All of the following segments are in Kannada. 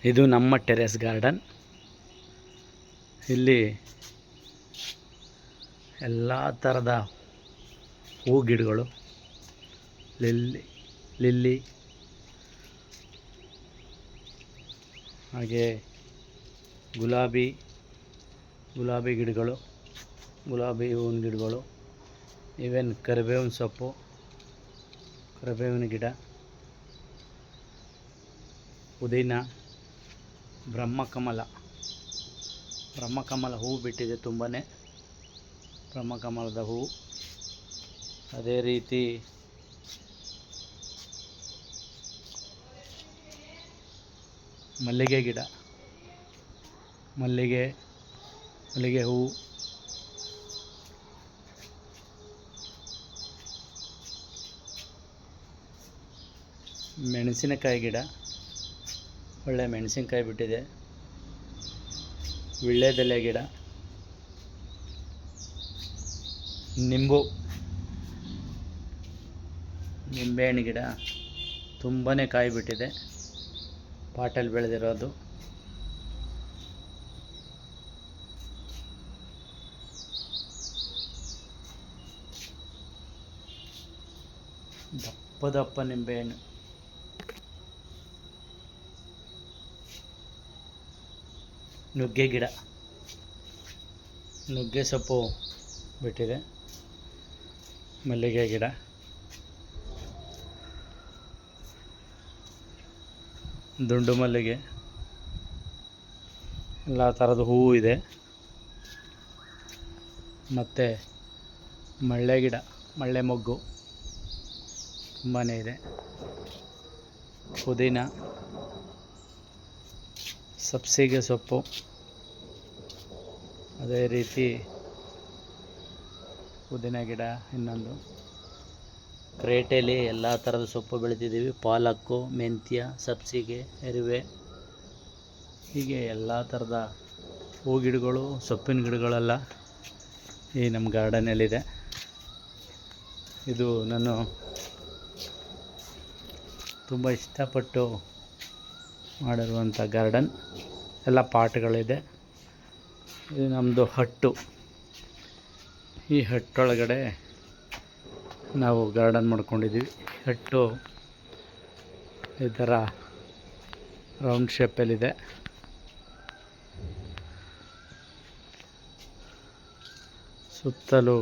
ಇದು ನಮ್ಮ ಟೆರೆಸ್ ಗಾರ್ಡನ್. ಇಲ್ಲಿ ಎಲ್ಲ ಥರದ ಹೂ ಗಿಡಗಳು, ಲಿಲ್ಲಿ ಹಾಗೆ ಗುಲಾಬಿ ಗಿಡಗಳು, ಗುಲಾಬಿ ಹೂವಿನ ಗಿಡಗಳು, ಈವನ್ ಕರಿಬೇವಿನ ಸೊಪ್ಪು, ಕರಿಬೇವಿನ ಗಿಡ, ಪುದೀನ, ಬ್ರಹ್ಮಕಮಲ ಹೂ ಬಿಟ್ಟಿದೆ ತುಂಬಾ. ಬ್ರಹ್ಮಕಮಲದ ಹೂ, ಅದೇ ರೀತಿ ಮಲ್ಲಿಗೆ ಗಿಡ, ಮಲ್ಲಿಗೆ ಹೂ, ಮೆಣಸಿನಕಾಯಿ ಗಿಡ, ಒಳ್ಳೆ ಮೆಣಸಿನಕಾಯಿ ಬಿಟ್ಟಿದೆ, ವೀಳ್ಯದೆಲೆ ಗಿಡ, ನಿಂಬೆಹಣ್ಣು ಗಿಡ ತುಂಬಾ ಕಾಯಿ ಬಿಟ್ಟಿದೆ, ಪಾಟಲ್ಲಿ ಬೆಳೆದಿರೋದು. ದಪ್ಪ ನಿಂಬೆಹಣ್ಣು, ನುಗ್ಗೆ ಗಿಡ, ನುಗ್ಗೆ ಸೊಪ್ಪು ಬಿಟ್ಟಿದೆ, ಮಲ್ಲಿಗೆ ಗಿಡ, ದುಂಡು ಮಲ್ಲಿಗೆ, ಎಲ್ಲ ಥರದ ಹೂವು ಇದೆ. ಮತ್ತು ಮಳ್ಳೆ ಗಿಡ, ಮಳ್ಳೆ ಮೊಗ್ಗು ತುಂಬಾ ಇದೆ. ಪುದೀನ, ಸಬ್ಸಿಗೆ ಸೊಪ್ಪು, ಅದೇ ರೀತಿ ಪುದೀನ ಗಿಡ, ಇನ್ನೊಂದು ಕ್ರೇಟೆಯಲ್ಲಿ ಎಲ್ಲ ಥರದ ಸೊಪ್ಪು ಬೆಳೆದಿದ್ದೀವಿ. ಪಾಲಕ್ಕು, ಮೆಂತ್ಯ, ಸಬ್ಸಿಗೆ, ಎರಿವೆ, ಹೀಗೆ ಎಲ್ಲ ಥರದ ಹೂ ಗಿಡಗಳು, ಸೊಪ್ಪಿನ ಗಿಡಗಳೆಲ್ಲ ಈ ನಮ್ಮ ಗಾರ್ಡನಲ್ಲಿದೆ. ಇದು ನಾನು ತುಂಬ ಇಷ್ಟಪಟ್ಟು ಮಾಡಿರುವಂಥ ಗಾರ್ಡನ್. ಎಲ್ಲ ಪಾಟ್ಗಳಿದೆ. ಇದು ನಮ್ಮದು ಹಟ್ಟು. ಈ ಹಟ್ಟೊಳಗಡೆ ನಾವು ಗಾರ್ಡನ್ ಮಾಡ್ಕೊಂಡಿದ್ದೀವಿ. ಹಟ್ಟು ಈ ಥರ ರೌಂಡ್ ಶೇಪಲ್ಲಿದೆ. ಸುತ್ತಲೂ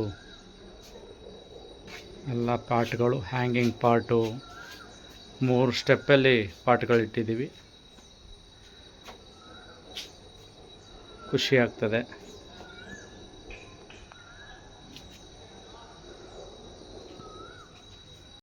ಎಲ್ಲ ಪಾಟ್ಗಳು, ಹ್ಯಾಂಗಿಂಗ್ ಪಾಟು, 3 ಸ್ಟೆಪ್ಪಲ್ಲಿ ಪಾಟ್ಗಳಿಟ್ಟಿದ್ದೀವಿ. ಖುಷಿ ಆಗ್ತದೆ.